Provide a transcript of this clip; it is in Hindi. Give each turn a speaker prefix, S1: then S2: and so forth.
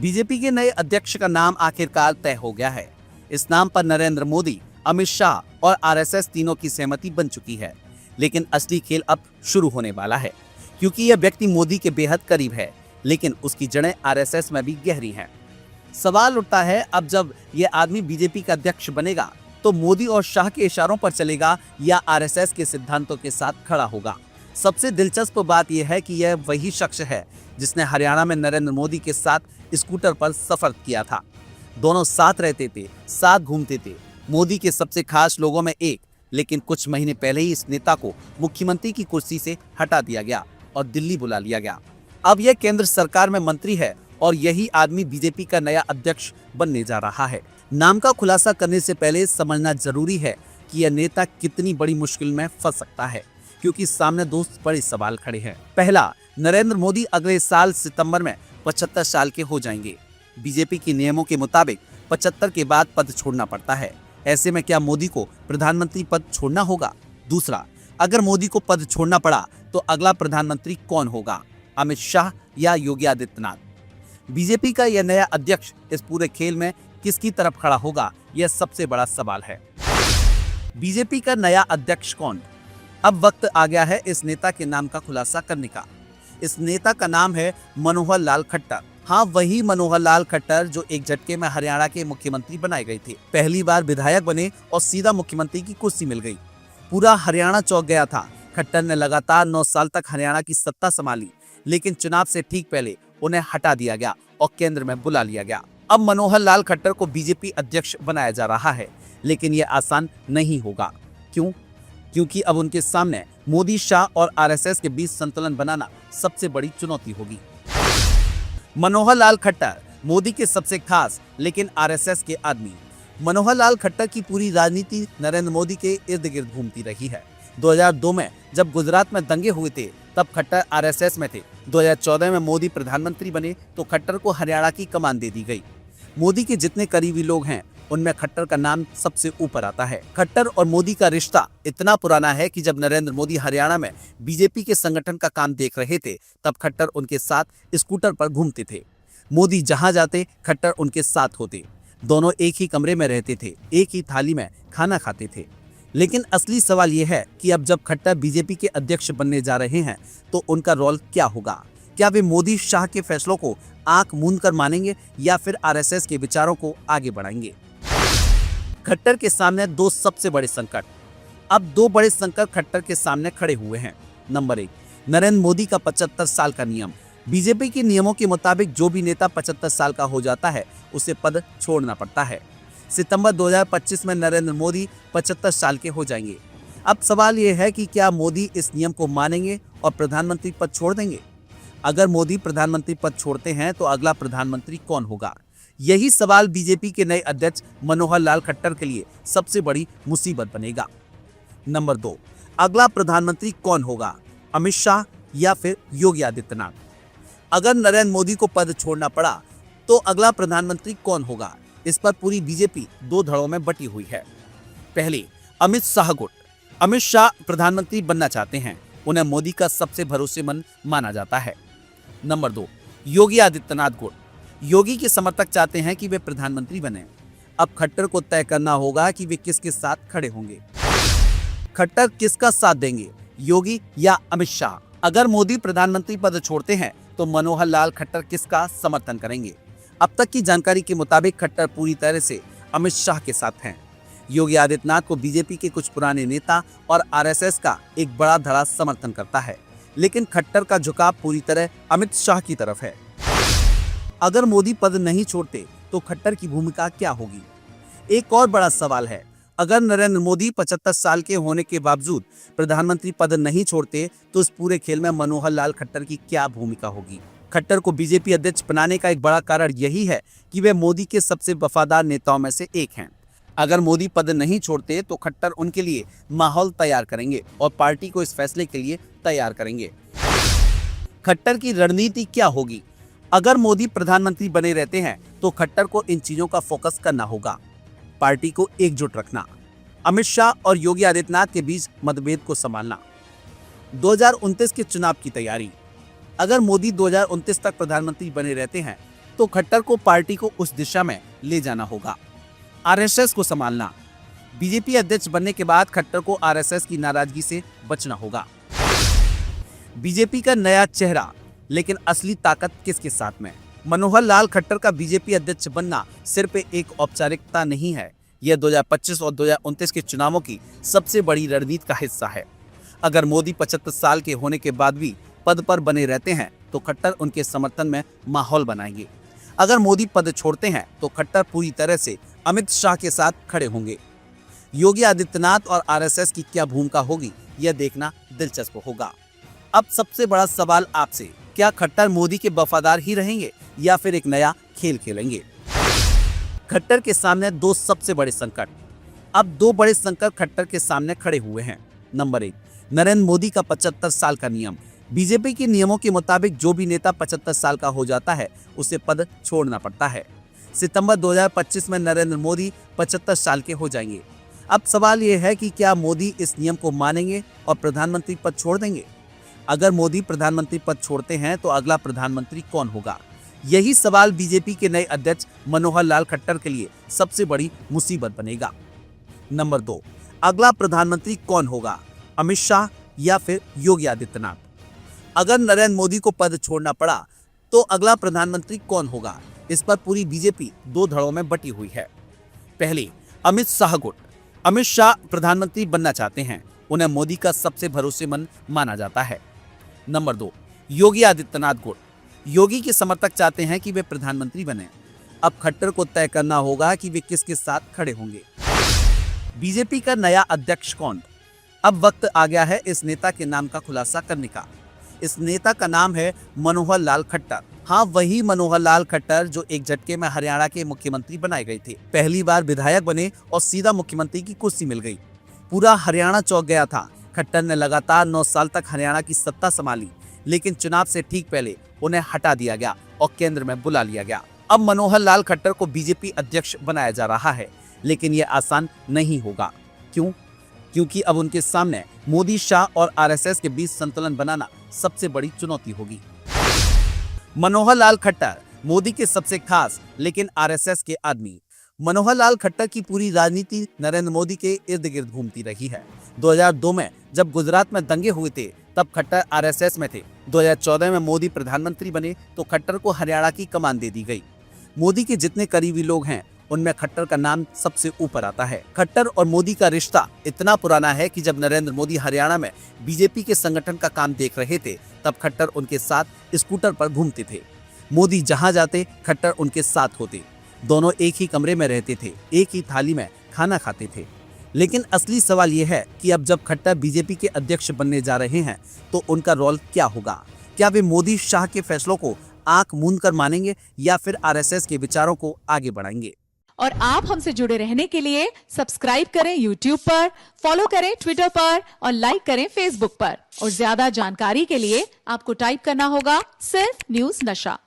S1: बीजेपी के नए अध्यक्ष का नाम आखिरकार तय हो गया है। इस नाम पर नरेंद्र मोदी, अमित शाह और आरएसएस तीनों की सहमति बन चुकी है। लेकिन असली खेल अब शुरू होने वाला है, क्योंकि यह व्यक्ति मोदी के बेहद करीब है, लेकिन उसकी जड़ें आरएसएस में भी गहरी हैं। सवाल उठता है, अब जब यह आदमी बीजेपी का अध्यक्ष बनेगा तो मोदी और शाह के इशारों पर चलेगा या आरएसएस के सिद्धांतों के साथ खड़ा होगा। सबसे दिलचस्प बात यह है कि यह वही शख्स है जिसने हरियाणा में नरेंद्र मोदी के साथ स्कूटर पर सफर किया था। दोनों साथ रहते थे, साथ घूमते थे, मोदी के सबसे खास लोगों में एक। लेकिन कुछ महीने पहले ही इस नेता को मुख्यमंत्री की कुर्सी से हटा दिया गया और दिल्ली बुला लिया गया। अब यह केंद्र सरकार में मंत्री है और यही आदमी बीजेपी का नया अध्यक्ष बनने जा रहा है। नाम का खुलासा करने से पहले समझना जरूरी है कि यह नेता कितनी बड़ी मुश्किल में फंस सकता है, क्योंकि सामने दो बड़े सवाल खड़े हैं। पहला, नरेंद्र मोदी अगले साल सितंबर में 75 साल के हो जाएंगे। बीजेपी के नियमों के मुताबिक 75 के बाद पद छोड़ना पड़ता है। ऐसे में क्या मोदी को प्रधानमंत्री पद छोड़ना होगा? दूसरा, अगर मोदी को पद छोड़ना पड़ा तो अगला प्रधानमंत्री कौन होगा, अमित शाह या योगी आदित्यनाथ? बीजेपी का यह नया अध्यक्ष इस पूरे खेल में किसकी तरफ खड़ा होगा, यह सबसे बड़ा सवाल है। बीजेपी का नया अध्यक्ष कौन? अब वक्त आ गया है इस नेता के नाम का खुलासा करने का। इस नेता का नाम है मनोहर लाल खट्टर। हाँ, वही मनोहर लाल खट्टर जो एक झटके में हरियाणा के मुख्यमंत्री बनाए गए थे। पहली बार विधायक बने और सीधा मुख्यमंत्री की कुर्सी मिल गई। पूरा हरियाणा चौंक गया था। खट्टर ने लगातार 9 साल तक हरियाणा की सत्ता संभाली, लेकिन चुनाव से ठीक पहले उन्हें हटा दिया गया और केंद्र में बुला लिया गया। अब मनोहर लाल खट्टर को बीजेपी अध्यक्ष बनाया जा रहा है, लेकिन यह आसान नहीं होगा। क्यों? क्योंकि अब उनके सामने मोदी, शाह और आरएसएस के बीच संतुलन बनाना सबसे बड़ी चुनौती होगी। मनोहर लाल खट्टर मोदी के सबसे खास लेकिन आरएसएस के आदमी। मनोहर लाल खट्टर की पूरी राजनीति नरेंद्र मोदी के इर्द गिर्द घूमती रही है। 2002 में जब गुजरात में दंगे हुए थे तब खट्टर आरएसएस में थे। 2014 में मोदी प्रधानमंत्री बने तो खट्टर को हरियाणा की कमान दे दी गई। मोदी के जितने करीबी लोग हैं उनमें खट्टर का नाम सबसे ऊपर आता है। खट्टर और मोदी का रिश्ता इतना पुराना है कि जब नरेंद्र मोदी हरियाणा में बीजेपी के संगठन का काम देख रहे थे तब खट्टर उनके साथ स्कूटर पर घूमते थे। मोदी जहां जाते खट्टर उनके साथ होते। दोनों एक ही कमरे में रहते थे, एक ही थाली में खाना खाते थे। लेकिन असली सवाल यह है कि अब जब खट्टर बीजेपी के अध्यक्ष बनने जा रहे हैं तो उनका रोल क्या होगा? क्या वे मोदी, शाह के फैसलों को आंख मूंद कर मानेंगे या फिर आरएसएस के विचारों को आगे बढ़ाएंगे? खट्टर के सामने दो सबसे बड़े संकट। अब दो बड़े संकट खट्टर के सामने खड़े हुए हैं। नंबर 1, नरेंद्र मोदी का 75 साल का नियम। बीजेपी के नियमों के मुताबिक जो भी नेता 75 साल का हो जाता है उसे पद छोड़ना पड़ता है। सितंबर 2025 में नरेंद्र मोदी 75 साल के हो जाएंगे। अब सवाल यह है कि क्या मोदी इस नियम को मानेंगे और प्रधानमंत्री पद छोड़ देंगे? अगर मोदी प्रधानमंत्री पद छोड़ते हैं तो अगला प्रधानमंत्री कौन होगा? यही सवाल बीजेपी के नए अध्यक्ष मनोहर लाल खट्टर के लिए सबसे बड़ी मुसीबत बनेगा। नंबर 2, अगला प्रधानमंत्री कौन होगा, अमित शाह या फिर योगी आदित्यनाथ? अगर नरेंद्र मोदी को पद छोड़ना पड़ा तो अगला प्रधानमंत्री कौन होगा? इस पर पूरी बीजेपी दो धड़ों में बटी हुई है। पहले, अमित शाह गुट। अमित शाह प्रधानमंत्री बनना चाहते हैं, उन्हें मोदी का सबसे भरोसेमंद माना जाता है। नंबर 2, योगी आदित्यनाथ गुट। योगी के समर्थक चाहते हैं कि वे प्रधानमंत्री बने। अब खट्टर को तय करना होगा कि वे किसके साथ खड़े होंगे। खट्टर किसका साथ देंगे, योगी या अमित शाह? अगर मोदी प्रधानमंत्री पद छोड़ते हैं तो मनोहर लाल खट्टर किसका समर्थन करेंगे? अब तक की जानकारी के मुताबिक खट्टर पूरी तरह से अमित शाह के साथ हैं। योगी आदित्यनाथ को बीजेपी के कुछ पुराने नेता और आरएसएस का एक बड़ा धड़ा समर्थन करता है, लेकिन खट्टर का झुकाव पूरी तरह अमित शाह की तरफ है। अगर मोदी पद नहीं छोड़ते तो खट्टर की भूमिका क्या होगी? एक और बड़ा सवाल है, अगर नरेंद्र मोदी 75 साल के होने के बावजूद प्रधानमंत्री पद नहीं छोड़ते तो इस पूरे खेल में मनोहर लाल खट्टर की क्या भूमिका होगी? खट्टर को बीजेपी अध्यक्ष बनाने का एक बड़ा कारण यही है कि वे मोदी के सबसे वफादार नेताओं में से एक हैं। अगर मोदी पद नहीं छोड़ते तो खट्टर उनके लिए माहौल तैयार करेंगे और पार्टी को इस फैसले के लिए तैयार करेंगे। खट्टर की रणनीति क्या होगी? अगर मोदी प्रधानमंत्री बने रहते हैं तो खट्टर को इन चीजों का फोकस करना होगा। पार्टी को एकजुट रखना, अमित शाह और योगी आदित्यनाथ के बीच मतभेद को संभालना, 2029 के चुनाव की तैयारी। अगर मोदी 2029 तक प्रधानमंत्री बने रहते हैं तो खट्टर को पार्टी को उस दिशा में ले जाना होगा। आरएसएस को संभालना। बीजेपी अध्यक्ष बनने के बाद खट्टर को आरएसएस की नाराजगी से बचना होगा। बीजेपी का नया चेहरा, लेकिन असली ताकत किसके साथ में? मनोहर लाल खट्टर का बीजेपी अध्यक्ष बनना सिर्फ एक औपचारिकता नहीं है, यह 2025 और 2029 के चुनावों की सबसे बड़ी रणनीति का हिस्सा है। अगर मोदी 75 साल के होने के बाद भी पद पर बने रहते हैं तो खट्टर उनके समर्थन में माहौल बनाएंगे। अगर मोदी पद छोड़ते हैं तो खट्टर पूरी तरह से अमित शाह के साथ खड़े होंगे। योगी आदित्यनाथ और आरएसएस की क्या भूमिका होगी, यह देखना दिलचस्प होगा। अब सबसे बड़ा सवाल आपसे, क्या खट्टर मोदी के वफादार ही रहेंगे या फिर एक नया खेल खेलेंगे? खट्टर के सामने दो सबसे बड़े संकट। अब दो बड़े संकट खट्टर के सामने खड़े हुए हैं। नंबर 1, नरेंद्र मोदी का 75 साल का नियम। बीजेपी के नियमों के मुताबिक जो भी नेता 75 साल का हो जाता है उसे पद छोड़ना पड़ता है। सितंबर 2025 में नरेंद्र मोदी 75 साल के हो जाएंगे। अब सवाल यह है कि क्या मोदी इस नियम को मानेंगे और प्रधानमंत्री पद छोड़ देंगे? अगर मोदी प्रधानमंत्री पद छोड़ते हैं तो अगला प्रधानमंत्री कौन होगा? यही सवाल बीजेपी के नए अध्यक्ष मनोहर लाल खट्टर के लिए सबसे बड़ी मुसीबत बनेगा। नंबर 2, अगला प्रधानमंत्री कौन होगा? अमित शाह या फिर योगी आदित्यनाथ? अगर नरेंद्र मोदी को पद छोड़ना पड़ा तो अगला प्रधानमंत्री कौन होगा? इस पर पूरी बीजेपी दो धड़ों में बटी हुई है। पहली, अमित शाह गुट। अमित शाह प्रधानमंत्री बनना चाहते हैं, उन्हें मोदी का सबसे भरोसेमंद माना जाता है। नंबर 2, योगी आदित्यनाथ गुट। योगी के समर्थक चाहते हैं कि वे प्रधानमंत्री बने। अब खट्टर को तय करना होगा कि वे किसके साथ खड़े होंगे। बीजेपी का नया अध्यक्ष कौन? अब वक्त आ गया है इस नेता के नाम का खुलासा करने का। इस नेता का नाम है मनोहर लाल खट्टर। हाँ, वही मनोहर लाल खट्टर जो एक झटके में हरियाणा के मुख्यमंत्री बनाए गए थे। पहली बार विधायक बने और सीधा मुख्यमंत्री की कुर्सी मिल गई। पूरा हरियाणा चौंक गया था। खट्टर ने लगातार 9 साल तक हरियाणा की सत्ता संभाली, लेकिन चुनाव से ठीक पहले उन्हें हटा दिया गया और केंद्र में बुला लिया गया। अब मनोहर लाल खट्टर को बीजेपी अध्यक्ष बनाया जा रहा है, लेकिन यह आसान नहीं होगा। क्यों? क्योंकि अब उनके सामने मोदी, शाह और आरएसएस के बीच संतुलन बनाना सबसे बड़ी चुनौती होगी। मनोहर लाल खट्टर मोदी के सबसे खास लेकिन आरएसएस के आदमी। मनोहर लाल खट्टर की पूरी राजनीति नरेंद्र मोदी के इर्द गिर्द घूमती रही है। 2002 में जब गुजरात में दंगे हुए थे तब खट्टर आरएसएस में थे। 2014 में मोदी प्रधानमंत्री बने तो खट्टर को हरियाणा की कमान दे दी गई। मोदी के जितने करीबी लोग हैं उनमें खट्टर का नाम सबसे ऊपर आता है। खट्टर और मोदी का रिश्ता इतना पुराना है कि जब नरेंद्र मोदी हरियाणा में बीजेपी के संगठन का काम देख रहे थे तब खट्टर उनके साथ स्कूटर पर घूमते थे। मोदी जहां जाते खट्टर उनके साथ होते। दोनों एक ही कमरे में रहते थे, एक ही थाली में खाना खाते थे। लेकिन असली सवाल यह है कि अब जब खट्टर बीजेपी के अध्यक्ष बनने जा रहे हैं तो उनका रोल क्या होगा? क्या वे मोदी, शाह के फैसलों को आंख मूंद कर मानेंगे या फिर आरएसएस के विचारों को आगे बढ़ाएंगे?
S2: और आप हमसे जुड़े रहने के लिए सब्सक्राइब करें YouTube पर, फॉलो करें Twitter पर और लाइक करें Facebook पर। और ज्यादा जानकारी के लिए आपको टाइप करना होगा सिर्फ न्यूज़ नशा।